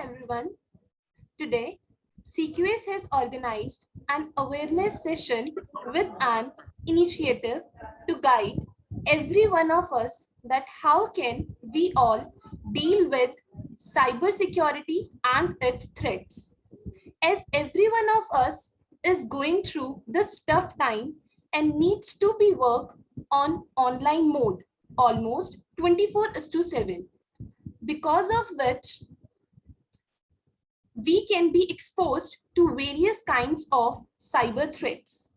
everyone. Today, CQS has organized an awareness session with an initiative to guide every one of us that how can we all deal with cybersecurity and its threats. As every one of us is going through this tough time and needs to be work on online mode almost 24/7, because of which we can be exposed to various kinds of cyber threats.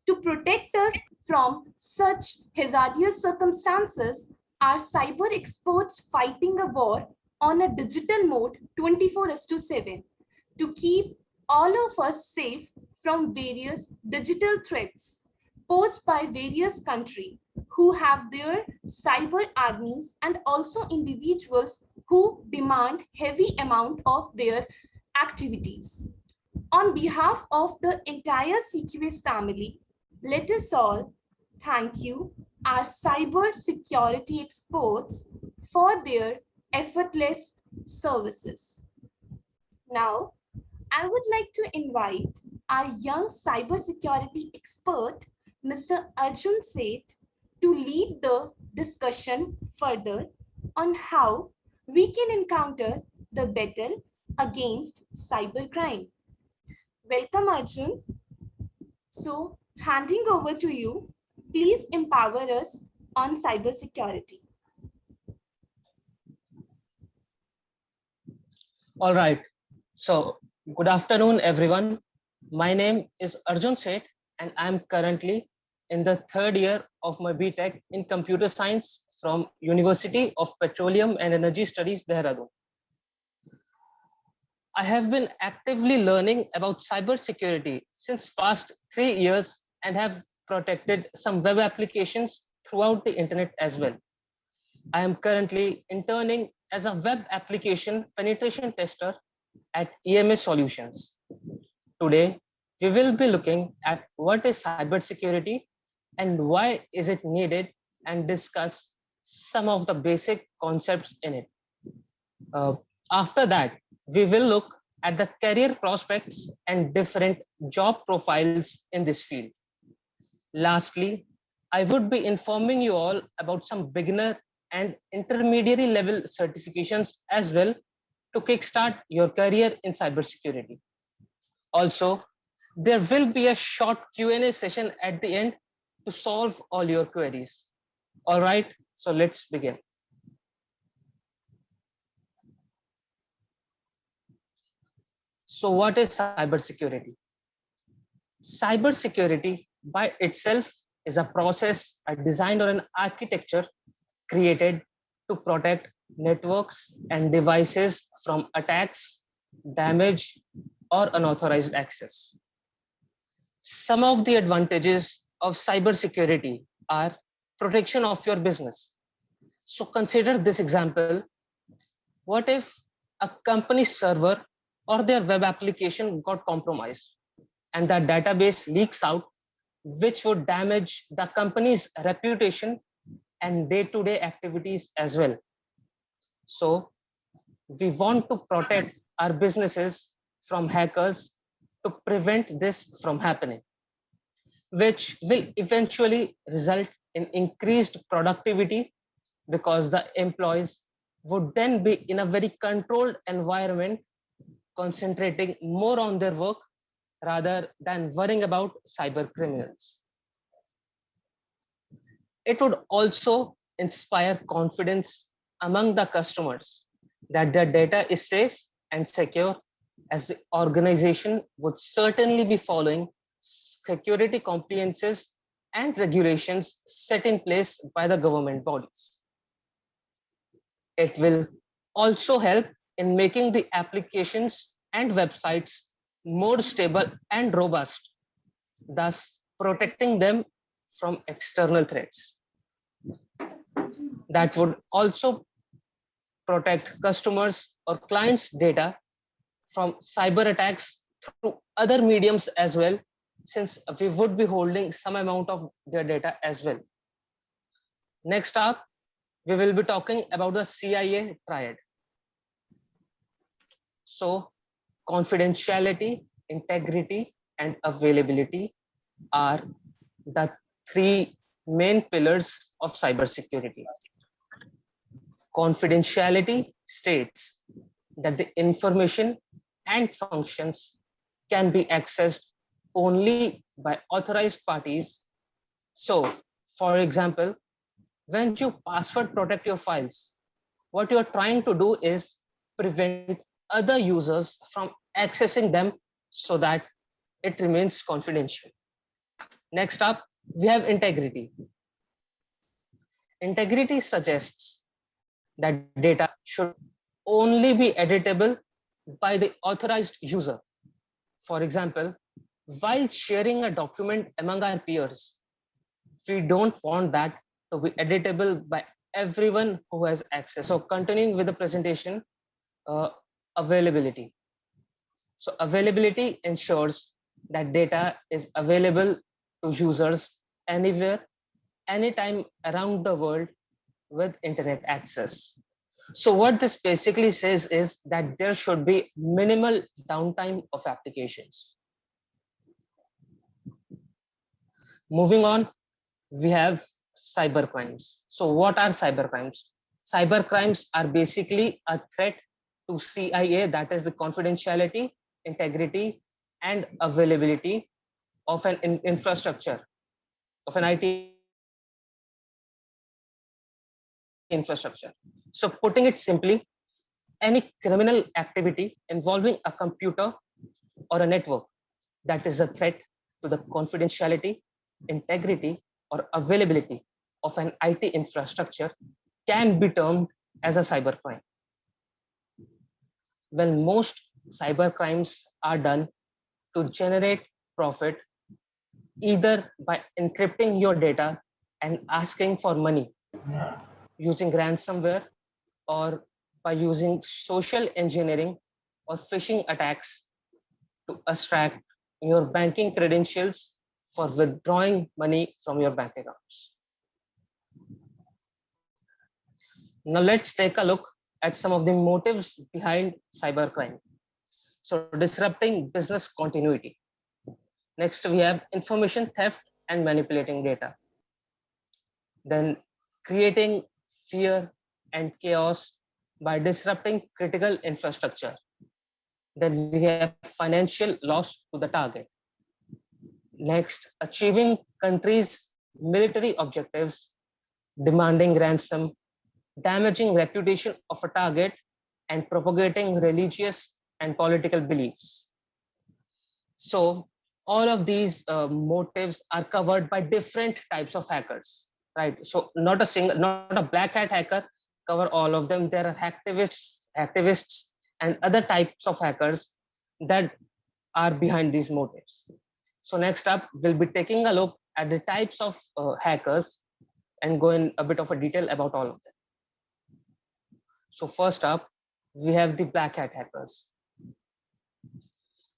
To protect us from such hazardous circumstances, are cyber experts fighting a war on a digital mode 24/7 to keep all of us safe from various digital threats posed by various countries who have their cyber armies and also individuals who demand heavy amount of their activities. On behalf of the entire CQS family, let us all thank you, our cyber security experts, for their effortless services. Now, I would like to invite our young cybersecurity expert, Mr. Arjun Seth, to lead the discussion further on how we can encounter the battle against cybercrime. Welcome, Arjun. So, handing over to you, please empower us on cybersecurity. All right. So, good afternoon, everyone. My name is Arjun Seth, and I'm currently in the third year of my BTech in Computer Science from University of Petroleum and Energy Studies, Dehradun. I have been actively learning about cybersecurity since past 3 years and have protected some web applications throughout the internet as well. I am currently interning as a web application penetration tester at EMS Solutions. Today, we will be looking at what is cybersecurity and why is it needed, and discuss some of the basic concepts in it. After that, we will look at the career prospects and different job profiles in this field. Lastly, I would be informing you all about some beginner and intermediary level certifications as well to kickstart your career in cybersecurity. Also, there will be a short Q&A session at the end to solve all your queries. All right, so let's begin. So what is cybersecurity? Cybersecurity by itself is a process, a design or an architecture created to protect networks and devices from attacks, damage, or unauthorized access. Some of the advantages of cybersecurity are protection of your business. So consider this example. What if a company's server or their web application got compromised and the database leaks out, which would damage the company's reputation and day-to-day activities as well. So we want to protect our businesses from hackers to prevent this from happening, which will eventually result in increased productivity because the employees would then be in a very controlled environment, concentrating more on their work rather than worrying about cyber criminals. It would also inspire confidence among the customers that their data is safe and secure, as the organization would certainly be following security compliances and regulations set in place by the government bodies. It will also help in making the applications and websites more stable and robust, thus protecting them from external threats. That would also protect customers or clients' data from cyber attacks through other mediums as well, since we would be holding some amount of their data as well. Next up, we will be talking about the CIA triad. So confidentiality, integrity, and availability are the three main pillars of cybersecurity. Confidentiality states that the information and functions can be accessed only by authorized parties. So, for example, when you password protect your files, what you're trying to do is prevent other users from accessing them so that it remains confidential. Next up, we have integrity. Integrity suggests that data should only be editable by the authorized user. For example, while sharing a document among our peers, we don't want that to be editable by everyone who has access. So continuing with the presentation, uh, availability. So availability ensures that data is available to users anywhere, anytime around the world with internet access. So what this basically says is that there should be minimal downtime of applications. Moving on, we have cyber crimes. So what are cyber crimes? Cyber crimes are basically a threat to CIA, that is the confidentiality, integrity, and availability of an infrastructure, of an IT infrastructure. So putting it simply, any criminal activity involving a computer or a network that is a threat to the confidentiality, integrity, or availability of an IT infrastructure can be termed as a cybercrime. Well, most cyber crimes are done to generate profit either by encrypting your data and asking for money using ransomware, or by using social engineering or phishing attacks to extract your banking credentials for withdrawing money from your bank accounts. Now let's take a look at some of the motives behind cybercrime. So disrupting business continuity. Next, we have information theft and manipulating data. Then creating fear and chaos by disrupting critical infrastructure. Then we have financial loss to the target. Next, achieving countries' military objectives, demanding ransom, damaging reputation of a target, and propagating religious and political beliefs. So all of these motives are covered by different types of hackers, right? So not a black hat hacker cover all of them. There are activists, and other types of hackers that are behind these motives. So next up, we'll be taking a look at the types of hackers and go in a bit of a detail about all of them. So first up, we have the black hat hackers.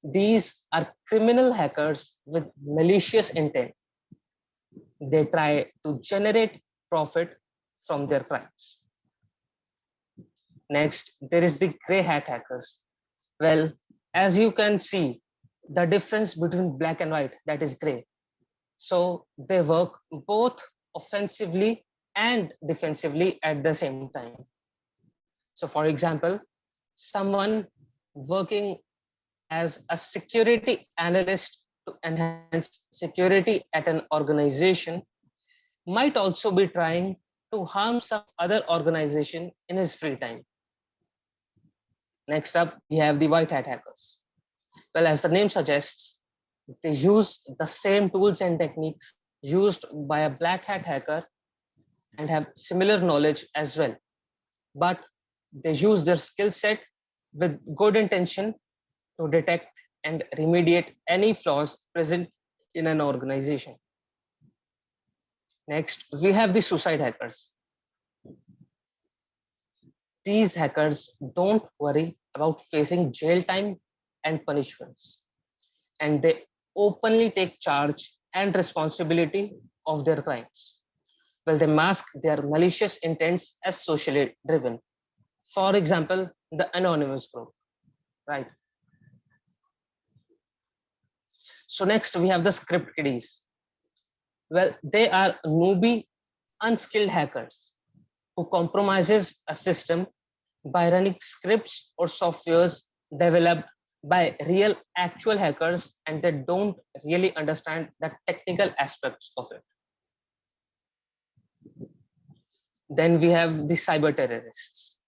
These are criminal hackers with malicious intent. They try to generate profit from their crimes. Next, there is the gray hat hackers. Well, as you can see, the difference between black and white, that is gray. So they work both offensively and defensively at the same time. So for example, someone working as a security analyst to enhance security at an organization might also be trying to harm some other organization in his free time. Next up, we have the white hat hackers. Well, as the name suggests, they use the same tools and techniques used by a black hat hacker and have similar knowledge as well. But they use their skill set with good intention to detect and remediate any flaws present in an organization. Next, we have the suicide hackers. These hackers don't worry about facing jail time and punishments, and they openly take charge and responsibility of their crimes. Well, they mask their malicious intents as socially driven. For example, the anonymous group, right? So next we have the script kiddies. Well, they are newbie, unskilled hackers who compromises a system by running scripts or softwares developed by real actual hackers, and they don't really understand the technical aspects of it. Then we have the cyber terrorists.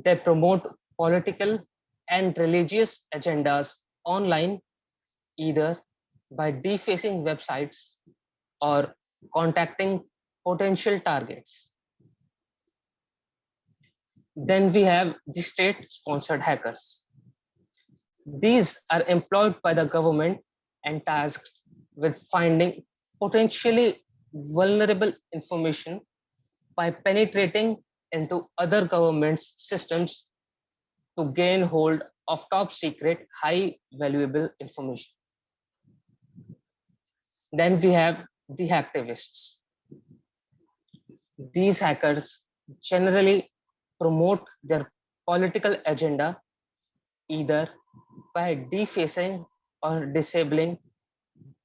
They promote political and religious agendas online, either by defacing websites or contacting potential targets. Then we have the state-sponsored hackers. These are employed by the government and tasked with finding potentially vulnerable information by penetrating into other governments' systems to gain hold of top secret, high valuable information. Then we have the hacktivists. These hackers generally promote their political agenda either by defacing or disabling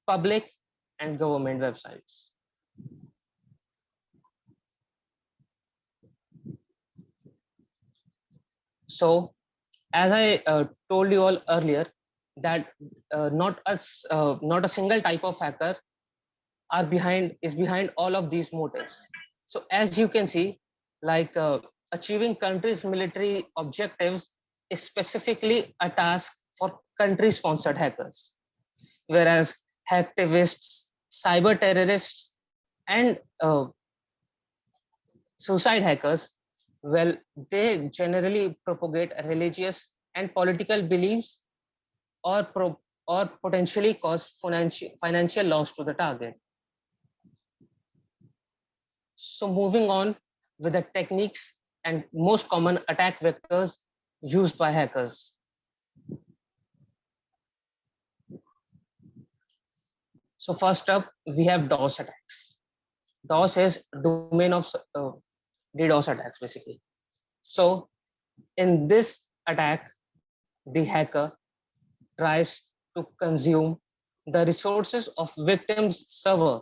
public and government websites. So, as I told you all earlier, that not a single type of hacker is behind all of these motives. So, as you can see, like achieving countries' military objectives is specifically a task for country-sponsored hackers, whereas hacktivists, cyber terrorists, and suicide hackers, well, they generally propagate religious and political beliefs or or potentially cause financial loss to the target. So moving on with the techniques and most common attack vectors used by hackers. So first up, we have DOS attacks. DOS is domain of DDoS attacks basically. So in this attack, the hacker tries to consume the resources of victim's server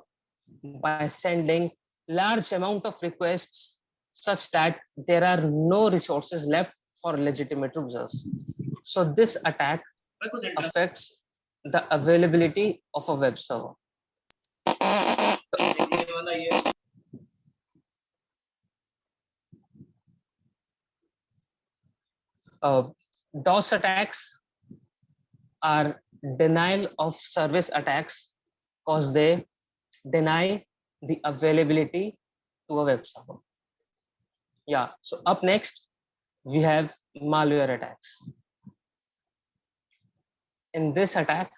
by sending large amount of requests such that there are no resources left for legitimate users. So this attack affects the availability of a web server. DOS attacks are denial of service attacks because they deny the availability to a web server. Yeah, so up next, we have malware attacks. In this attack,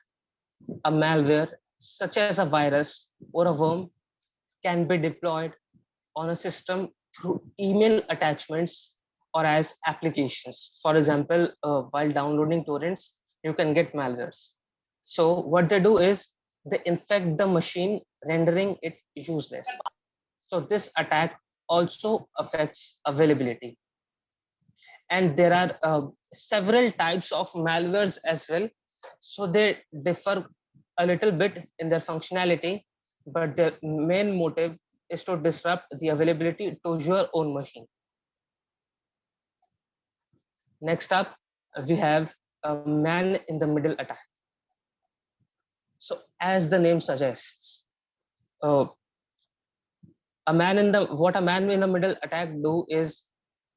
a malware such as a virus or a worm can be deployed on a system through email attachments or as applications. For example, while downloading torrents, you can get malwares. So what they do is they infect the machine, rendering it useless. So this attack also affects availability. And there are several types of malwares as well. So they differ a little bit in their functionality, but their main motive is to disrupt the availability to your own machine. Next up, we have a man in the middle attack. So as the name suggests, what a man in the middle attack do is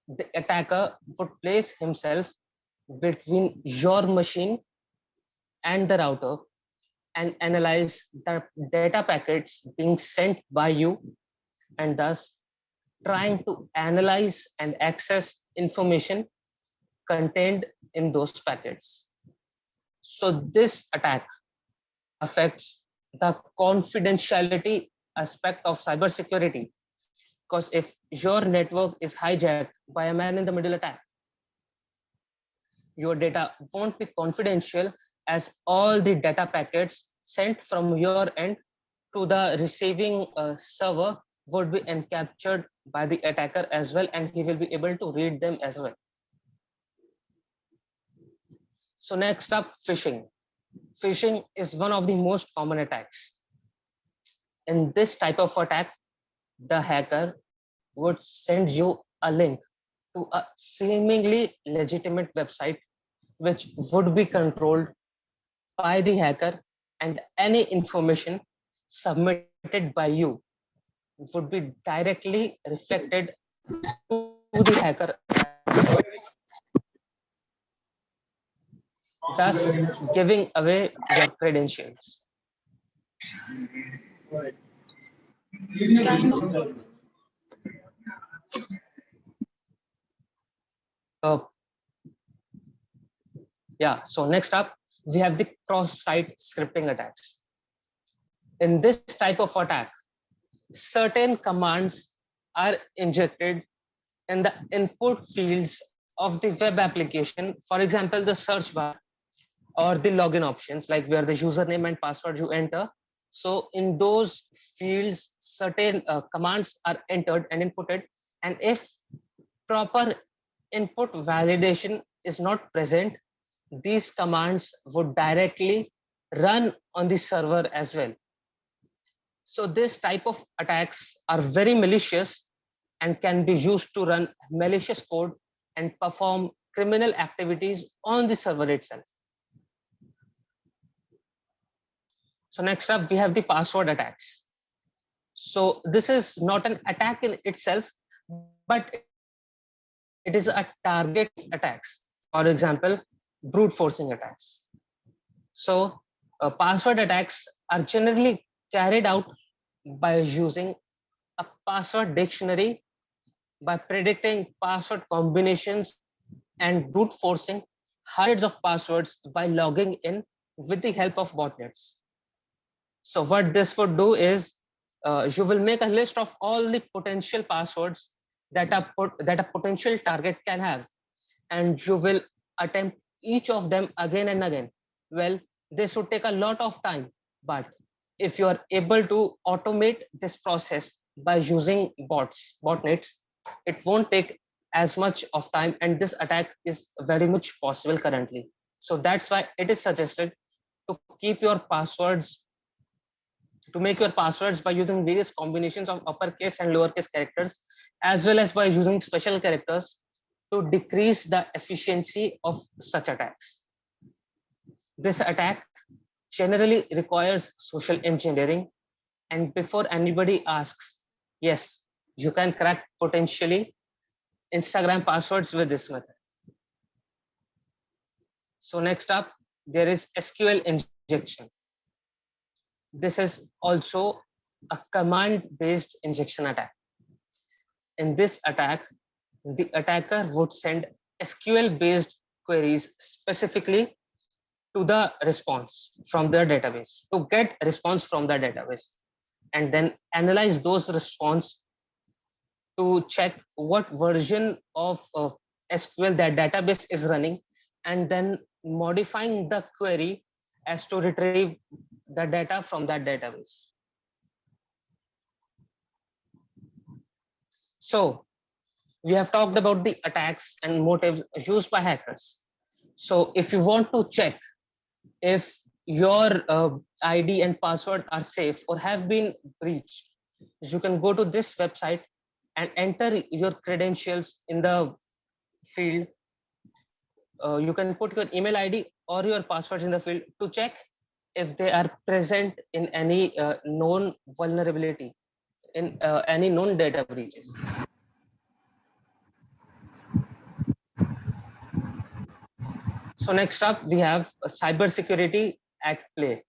the attacker would place himself between your machine and the router and analyze the data packets being sent by you, and thus trying to analyze and access information contained in those packets. So this attack affects the confidentiality aspect of cybersecurity, because if your network is hijacked by a man in the middle attack, your data won't be confidential, as all the data packets sent from your end to the receiving server would be encaptured by the attacker as well, and he will be able to read them as well. So next up, phishing. Phishing is one of the most common attacks. In this type of attack, the hacker would send you a link to a seemingly legitimate website, which would be controlled by the hacker, and any information submitted by you would be directly reflected to the hacker as well, thus giving away your credentials. Uh, yeah, so next up, we have the cross-site scripting attacks. In this type of attack, certain commands are injected in the input fields of the web application. For example, the search bar or the login options, like where the username and password you enter. So in those fields, certain commands are entered and inputted. And if proper input validation is not present, these commands would directly run on the server as well. So this type of attacks are very malicious and can be used to run malicious code and perform criminal activities on the server itself. So next up, we have the password attacks. So this is not an attack in itself, but it is a target attacks. For example, brute forcing attacks. So password attacks are generally carried out by using a password dictionary, by predicting password combinations and brute forcing hundreds of passwords while logging in with the help of botnets. So what this would do is you will make a list of all the potential passwords that a potential target can have, and you will attempt each of them again and again. Well, this would take a lot of time, but if you are able to automate this process by using botnets, it won't take as much of time, and this attack is very much possible currently. So that's why it is suggested to keep your passwords, to make your passwords by using various combinations of uppercase and lowercase characters, as well as by using special characters to decrease the efficiency of such attacks. This attack generally requires social engineering, and before anybody asks, yes, you can crack potentially Instagram passwords with this method. So next up, there is SQL injection. This is also a command-based injection attack. In this attack, the attacker would send SQL-based queries specifically to the response from their database, to get response from the database, and then analyze those response to check what version of SQL that database is running, and then modifying the query as to retrieve the data from that database. So we have talked about the attacks and motives used by hackers. So if you want to check if your ID and password are safe or have been breached, you can go to this website and enter your credentials in the field. You can put your email ID or your passwords in the field to check if they are present in any known vulnerability, in any known data breaches. So next up, we have cybersecurity at play.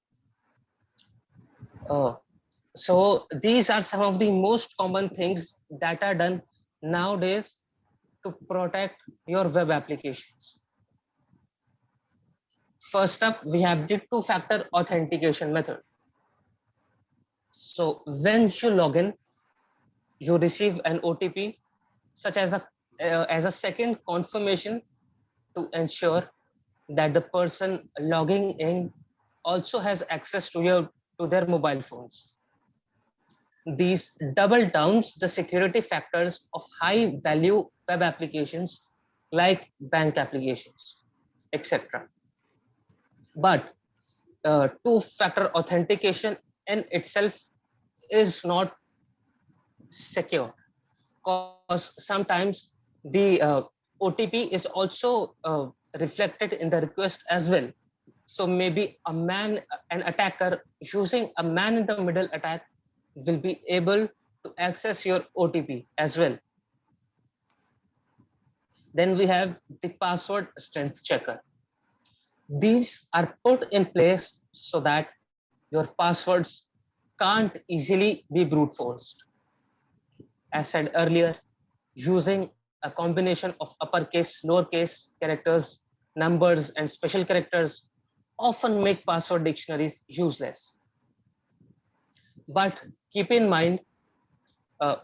So these are some of the most common things that are done nowadays to protect your web applications. First up, we have the two-factor authentication method. So when you log in, you receive an OTP such as a second confirmation to ensure that the person logging in also has access to their mobile phones. These double downs the security factors of high value web applications like bank applications, etc. But two-factor authentication in itself is not secure, because sometimes the OTP is also reflected in the request as well. So maybe an attacker using a man in the middle attack will be able to access your OTP as well. Then we have the password strength checker. These are put in place so that your passwords can't easily be brute forced. As said earlier, using a combination of uppercase, lowercase characters, numbers, and special characters often make password dictionaries useless. But keep in mind, uh,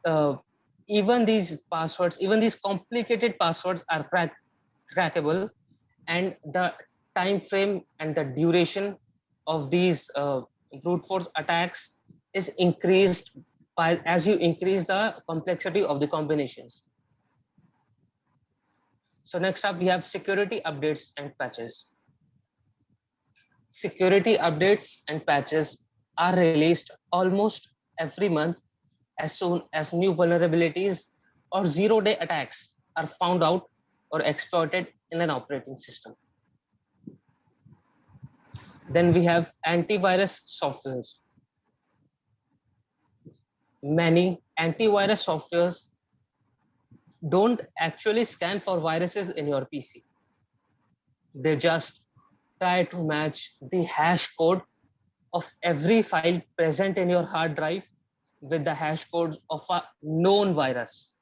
uh, even these complicated passwords are crackable, and the time frame and the duration of these brute force attacks is increased by as you increase the complexity of the combinations. So next up, we have security updates and patches. Security updates and patches are released almost every month as soon as new vulnerabilities or zero-day attacks are found out or exploited in an operating system. Then we have antivirus softwares. Many antivirus softwares don't actually scan for viruses in your PC. They just try to match the hash code of every file present in your hard drive with the hash codes of a known virus.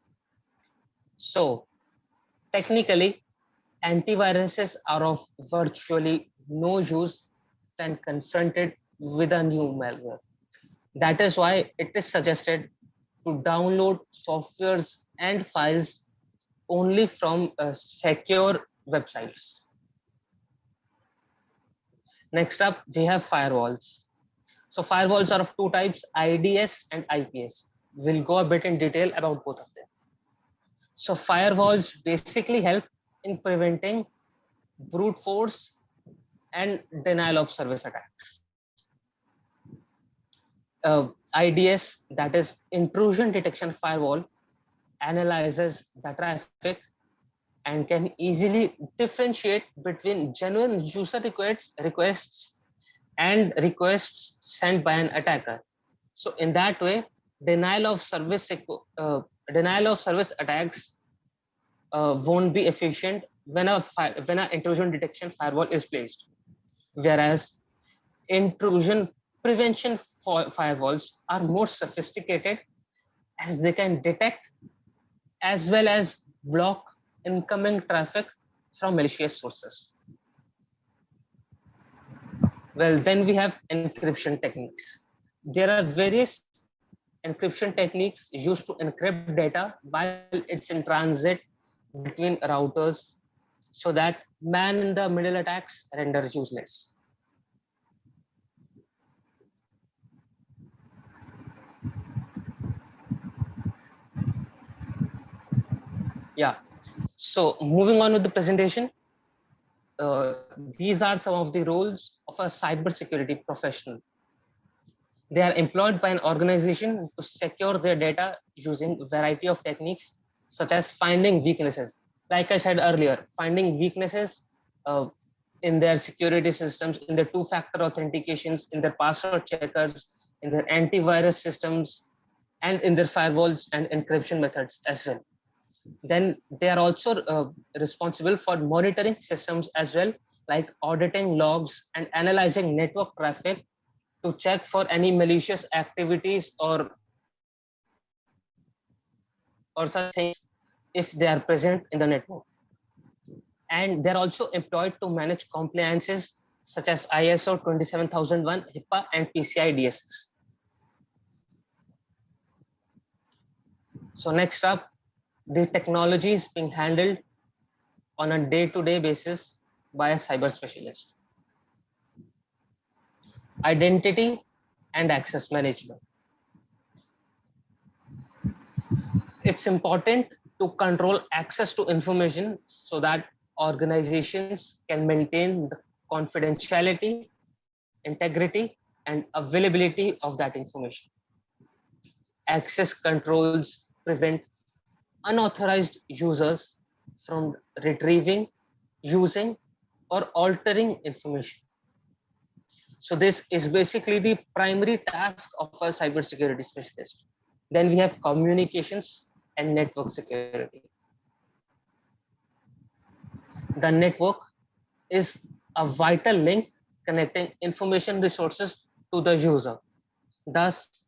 So technically, antiviruses are of virtually no use when confronted with a new malware. That is why it is suggested to download softwares and files only from secure websites. Next up, we have firewalls. So firewalls are of two types, IDS and IPS. We'll go a bit in detail about both of them. So firewalls basically help in preventing brute force and denial of service attacks. IDS, that is intrusion detection firewall, analyzes the traffic and can easily differentiate between genuine user requests and requests sent by an attacker. So in that way, denial of service attacks won't be efficient when an intrusion detection firewall is placed, whereas intrusion prevention firewalls are more sophisticated, as they can detect as well as block incoming traffic from malicious sources. Well, then we have encryption techniques. There are various encryption techniques used to encrypt data while it's in transit between routers, so that man in the middle attacks render useless. Yeah, so moving on with the presentation, these are some of the roles of a cybersecurity professional. They are employed by an organization to secure their data using a variety of techniques, such as finding weaknesses. Like I said earlier, finding weaknesses in their security systems, in their two-factor authentications, in their password checkers, in their antivirus systems, and in their firewalls and encryption methods as well. Then they are also responsible for monitoring systems as well, like auditing logs and analyzing network traffic to check for any malicious activities or such things if they are present in the network. And they're also employed to manage compliances such as ISO 27001, HIPAA, and PCI DSS. So next up, the technology is being handled on a day-to-day basis by a cyber specialist. Identity and access management. It's important to control access to information so that organizations can maintain the confidentiality, integrity, and availability of that information. Access controls prevent unauthorized users from retrieving, using, or altering information. So this is basically the primary task of a cybersecurity specialist. Then we have communications and network security. The network is a vital link connecting information resources to the user. Thus,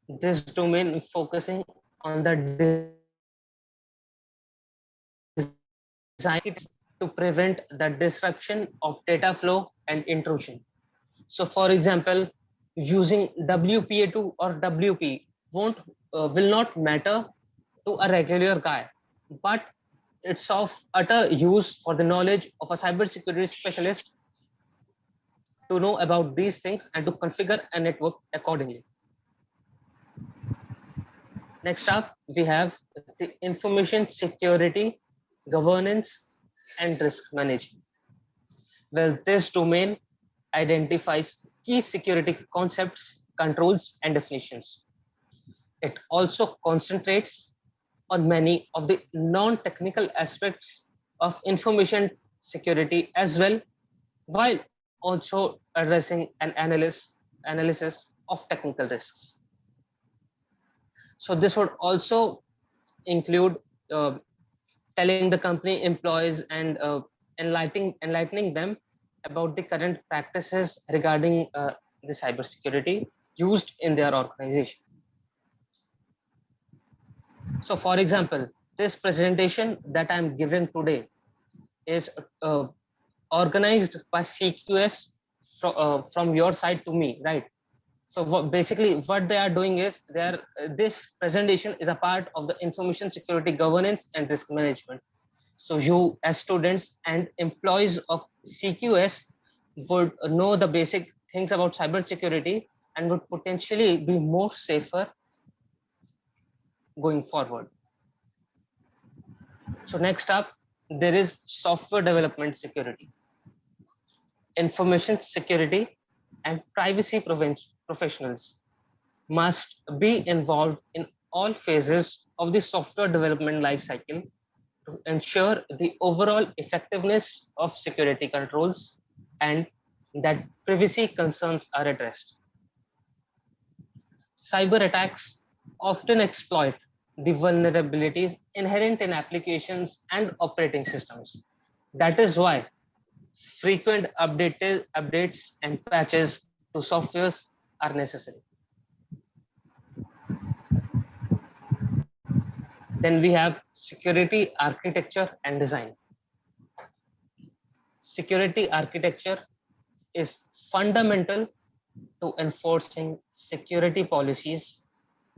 this domain focusing on the design to prevent the disruption of data flow and intrusion. So for example, using WPA2 or WP will not matter to a regular guy, but it's of utter use for the knowledge of a cybersecurity specialist to know about these things and to configure a network accordingly. Next up, we have the information security, governance, and risk management. Well, this domain identifies key security concepts, controls, and definitions. It also concentrates on many of the non-technical aspects of information security as well, while also addressing an analysis of technical risks. So this would also include telling the company employees and enlightening them about the current practices regarding the cybersecurity used in their organization. So for example, this presentation that I'm giving today is organized by CQS from your side to me, right? So basically what they are doing is this presentation is a part of the information security governance and risk management. So you as students and employees of CQS would know the basic things about cybersecurity and would potentially be more safer going forward. So next up, there is software development security, information security, and privacy professionals must be involved in all phases of the software development lifecycle to ensure the overall effectiveness of security controls and that privacy concerns are addressed. Cyber attacks often exploit the vulnerabilities inherent in applications and operating systems. That is why frequent updates and patches to softwares are necessary. Then we have security architecture and design. Security architecture is fundamental to enforcing security policies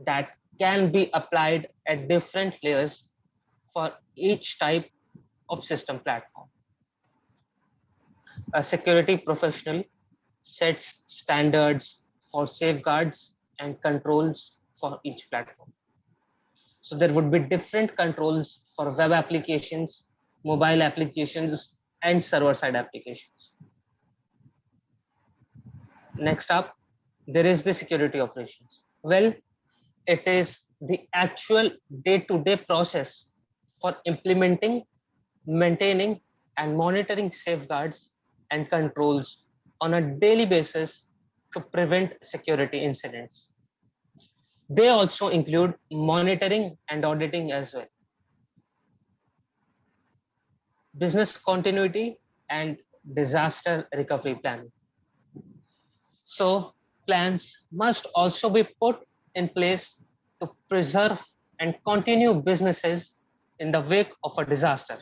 that can be applied at different layers for each type of system platform. A security professional sets standards for safeguards and controls for each platform. So there would be different controls for web applications, mobile applications, and server-side applications. Next up, there is the security operations. Well, it is the actual day-to-day process for implementing, maintaining, and monitoring safeguards and controls on a daily basis to prevent security incidents. They also include monitoring and auditing as well. Business continuity and disaster recovery planning. So plans must also be put in place to preserve and continue businesses in the wake of a disaster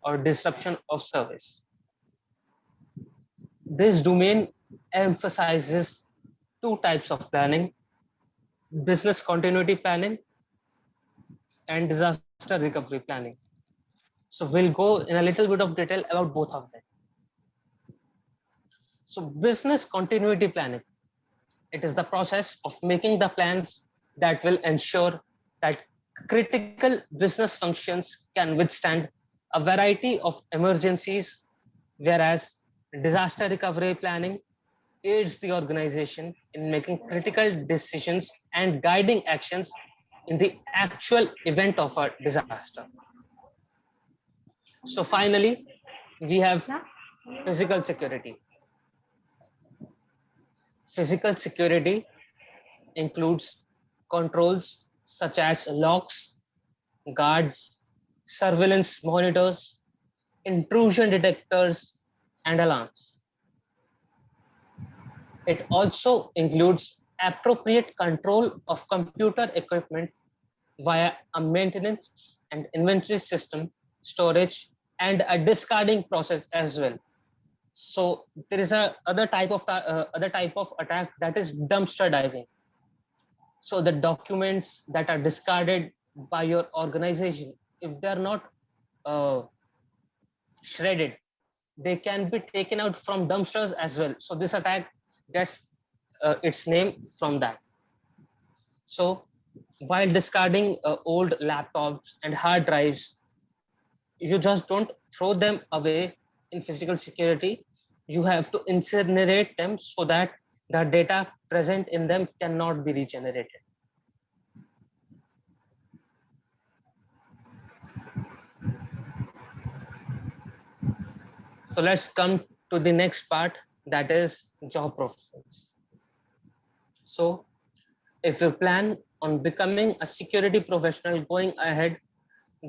or disruption of service. This domain emphasizes two types of planning: business continuity planning and disaster recovery planning. So we'll go in a little bit of detail about both of them. So business continuity planning, it is the process of making the plans that will ensure that critical business functions can withstand a variety of emergencies, whereas Disaster recovery planning aids the organization in making critical decisions and guiding actions in the actual event of a disaster. So finally, we have physical security. Physical security includes controls such as locks, guards, surveillance monitors, intrusion detectors, and alarms. It also includes appropriate control of computer equipment via a maintenance and inventory system, storage, and a discarding process as well. So there is a other type of attack, that is dumpster diving. So the documents that are discarded by your organization, if they are not uh, shredded, they can be taken out from dumpsters as well. So this attack gets its name from that. So while discarding old laptops and hard drives, you just don't throw them away. In physical security, you have to incinerate them so that the data present in them cannot be regenerated. So let's come to the next part, that is job profiles. So if you plan on becoming a security professional going ahead,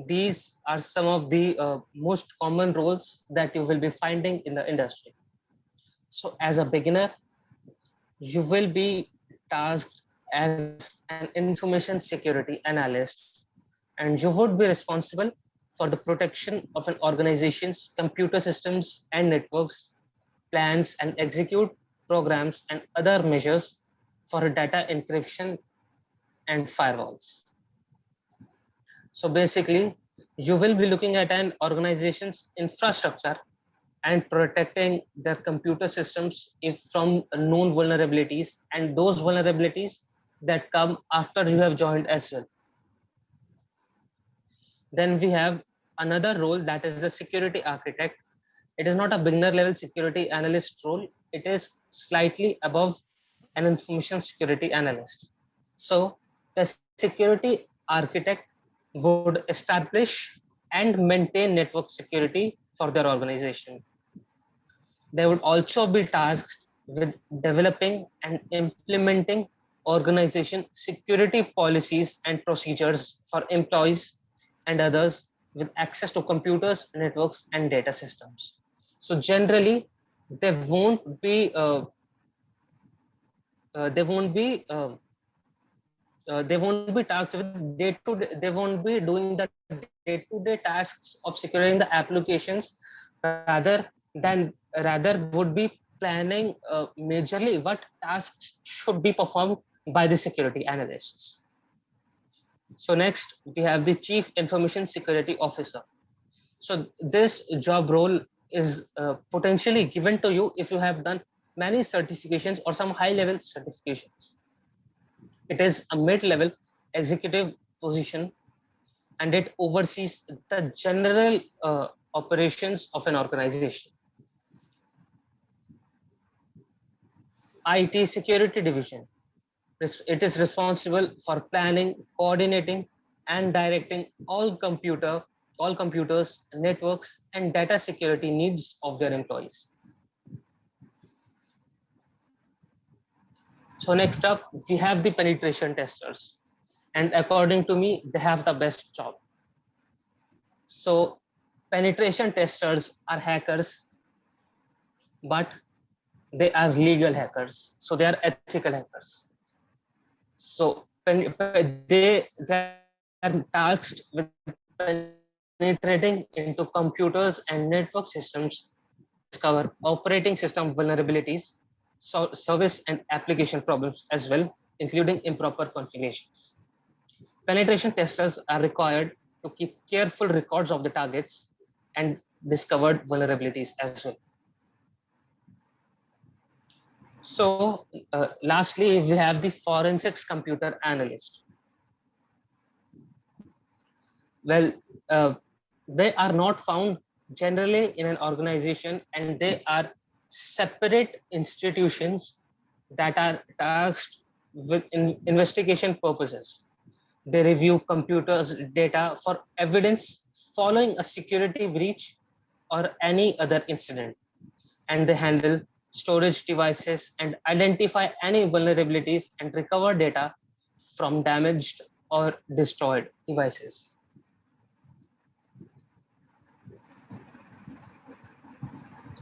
these are some of the most common roles that you will be finding in the industry. So as a beginner, you will be tasked as an information security analyst, and you would be responsible for the protection of an organization's computer systems and networks, plans and execute programs and other measures for data encryption and firewalls. So basically, you will be looking at an organization's infrastructure and protecting their computer systems if from known vulnerabilities and those vulnerabilities that come after you have joined as well. Then we have another role, that is the security architect. It is not a beginner level security analyst role. It is slightly above an information security analyst. So the security architect would establish and maintain network security for their organization. They would also be tasked with developing and implementing organization security policies and procedures for employees and others with access to computers, networks, and data systems. So generally, they won't be uh, they won't be they won't be tasked with day to day. They won't be doing the day-to-day tasks of securing the applications, rather rather would be planning majorly what tasks should be performed by the security analysts. So next we have the chief information security officer. So this job role is potentially given to you if you have done many certifications or some high level certifications. It is a mid-level executive position, and it oversees the general operations of an organization. IT security division. It is responsible for planning, coordinating, and directing all computers, networks, and data security needs of their employees. So next up, we have the penetration testers. And according to me, they have the best job. So penetration testers are hackers, but they are legal hackers. So they are ethical hackers. So they are tasked with penetrating into computers and network systems, discover operating system vulnerabilities, service and application problems as well, including improper configurations. Penetration testers are required to keep careful records of the targets and discovered vulnerabilities as well. So lastly, we have the forensics computer analyst. Well, they are not found generally in an organization, and they are separate institutions that are tasked with investigation purposes. They review computers data for evidence following a security breach or any other incident, and they handle storage devices and identify any vulnerabilities and recover data from damaged or destroyed devices.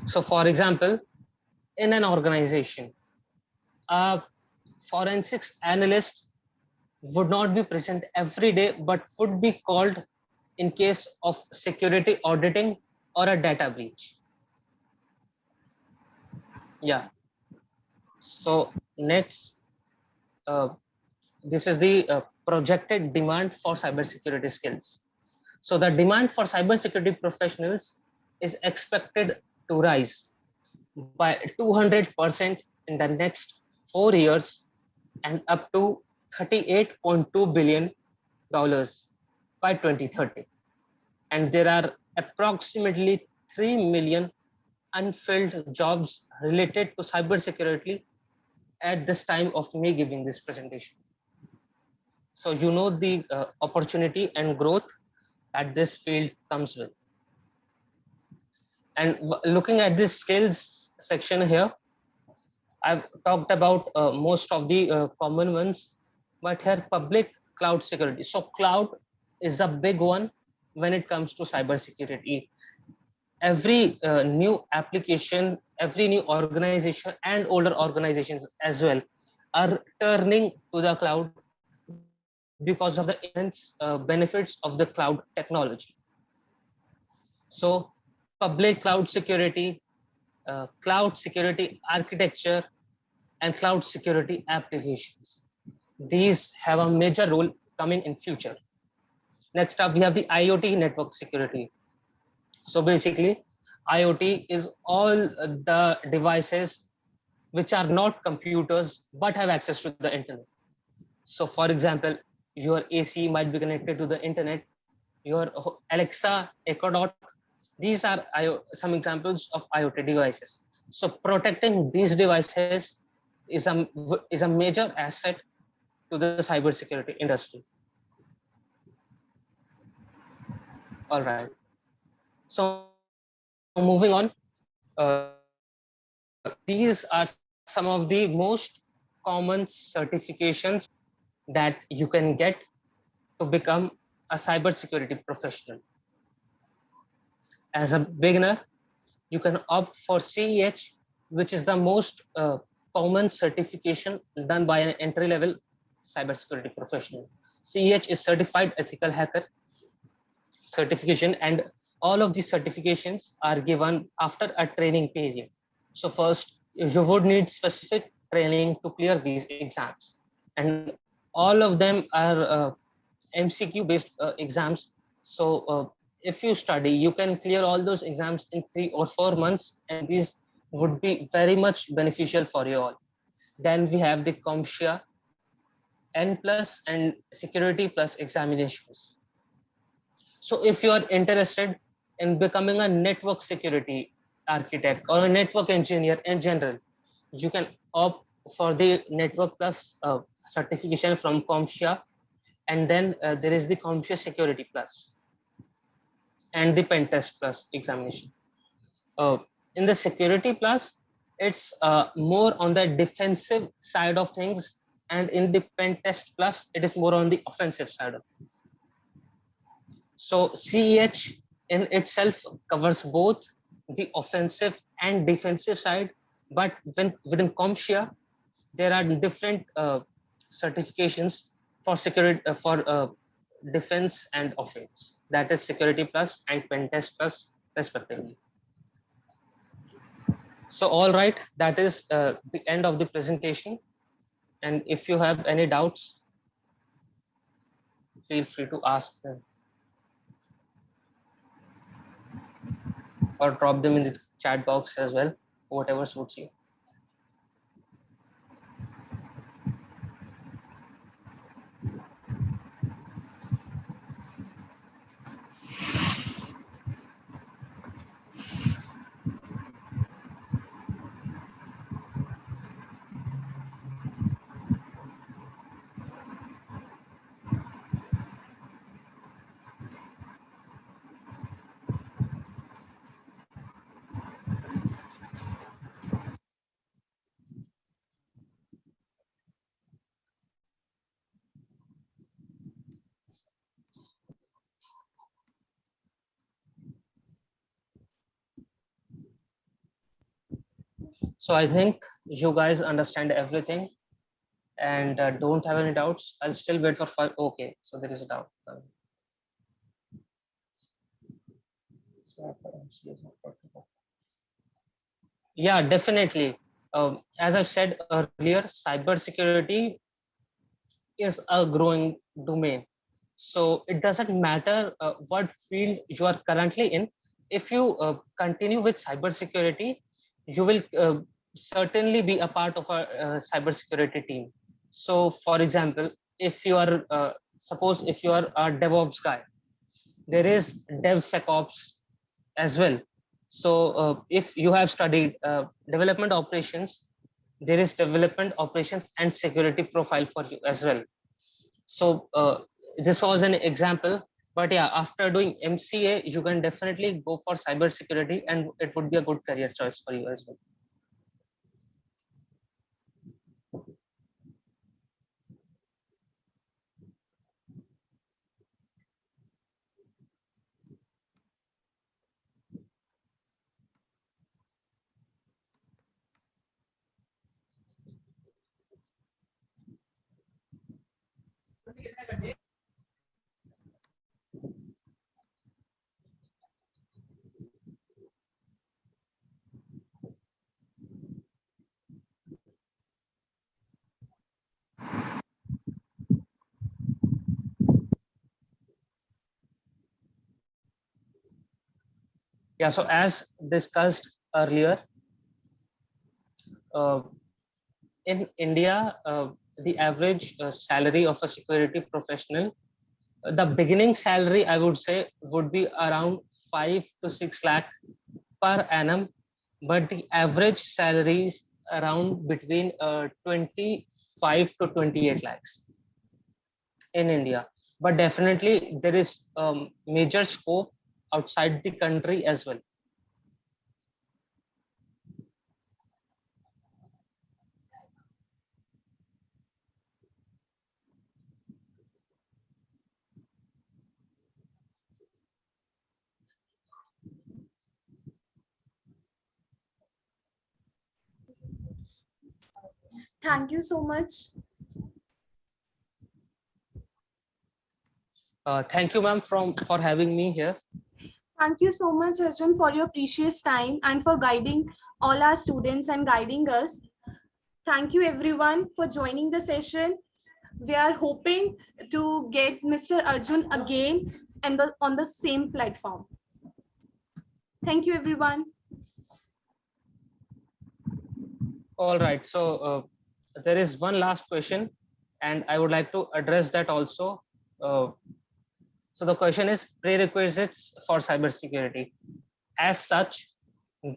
So for example, in an organization, a forensics analyst would not be present every day, but would be called in case of security auditing or a data breach. Yeah. So next, this is the projected demand for cybersecurity skills. So the demand for cybersecurity professionals is expected to rise by 200% in the next 4 years and up to $38.2 billion by 2030. And there are approximately 3 million unfilled jobs related to cybersecurity at this time of me giving this presentation. So you know the opportunity and growth that this field comes with. And looking at this skills section here, I've talked about most of the common ones, but here public cloud security. So cloud is a big one when it comes to cybersecurity. Every new application, every new organization and older organizations as well are turning to the cloud because of the immense benefits of the cloud technology. So public cloud security architecture, and cloud security applications. These have a major role coming in future. Next up, we have the IoT network security. So basically, IoT is all the devices which are not computers but have access to the internet. So for example, your AC might be connected to the internet, your Alexa, Echo Dot, these are some examples of IoT devices. So protecting these devices is a major asset to the cybersecurity industry. All right. So moving on, these are some of the most common certifications that you can get to become a cybersecurity professional. As a beginner, you can opt for CEH, which is the most common certification done by an entry-level cybersecurity professional. CEH is Certified Ethical Hacker certification, and all of these certifications are given after a training period. So first, you would need specific training to clear these exams, and all of them are MCQ based exams. So if you study, you can clear all those exams in 3 or 4 months, and these would be very much beneficial for you all. Then we have the CompTIA N plus and Security Plus examinations. So if you are interested in becoming a network security architect or a network engineer in general, you can opt for the Network Plus certification from CompTIA, and then there is the CompTIA Security Plus and the Pen Test Plus examination. In the Security Plus, it's more on the defensive side of things, and in the Pen Test Plus, it is more on the offensive side of things. So CEH in itself covers both the offensive and defensive side, but within CompTIA, there are different certifications for security for defense and offense. That is Security Plus and Pen Test Plus respectively. So all right, that is the end of the presentation. And if you have any doubts, feel free to ask them or drop them in the chat box as well, whatever suits you. So I think you guys understand everything and don't have any doubts. I'll still wait for 5. Okay, so there is a doubt. Yeah, definitely. As I've said earlier, cybersecurity is a growing domain. So it doesn't matter what field you are currently in. If you continue with cybersecurity, you will certainly be a part of a cybersecurity team. So, for example, if you are, suppose if you are a DevOps guy, there is DevSecOps as well. So, if you have studied development operations, there is development operations and security profile for you as well. So this was an example, but yeah, after doing MCA, you can definitely go for cybersecurity, and it would be a good career choice for you as well. Yeah, so as discussed earlier, uh, in India, the average salary of a security professional, the beginning salary, I would say, would be around 5 to 6 lakh per annum, but the average salaries around between 25 to 28 lakhs in India. But definitely there is major scope outside the country as well. Thank you so much. Thank you, ma'am, for having me here. Thank you so much, Arjun, for your precious time and for guiding all our students and guiding us. Thank you, everyone, for joining the session. We are hoping to get Mr. Arjun again and on the same platform. Thank you, everyone. All right. So there is one last question, and I would like to address that also. So the question is prerequisites for cybersecurity. As such,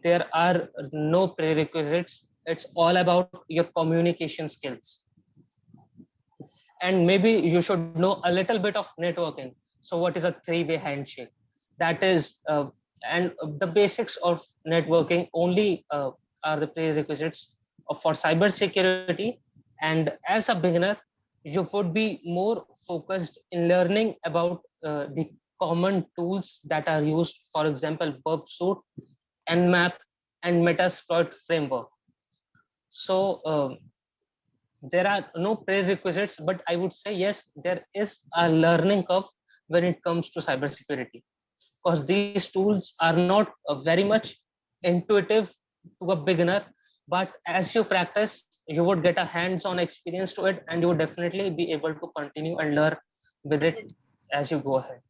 there are no prerequisites. It's all about your communication skills. And maybe you should know a little bit of networking. So what is a three-way handshake? That is, and the basics of networking only are the prerequisites for cybersecurity. And as a beginner, you would be more focused in learning about the common tools that are used, for example, Burp Suite, Nmap, and Metasploit framework. So there are no prerequisites, but I would say yes, there is a learning curve when it comes to cybersecurity, because these tools are not very much intuitive to a beginner, but as you practice, you would get a hands-on experience to it, and you would definitely be able to continue and learn with it as you go ahead.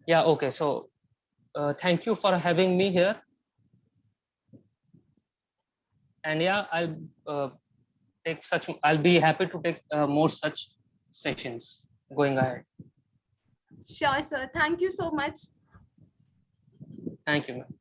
Yeah, okay. So thank you for having me here. And yeah, I'll be happy to take more such sessions going ahead. Sure, sir. Thank you so much. Thank you, ma'am.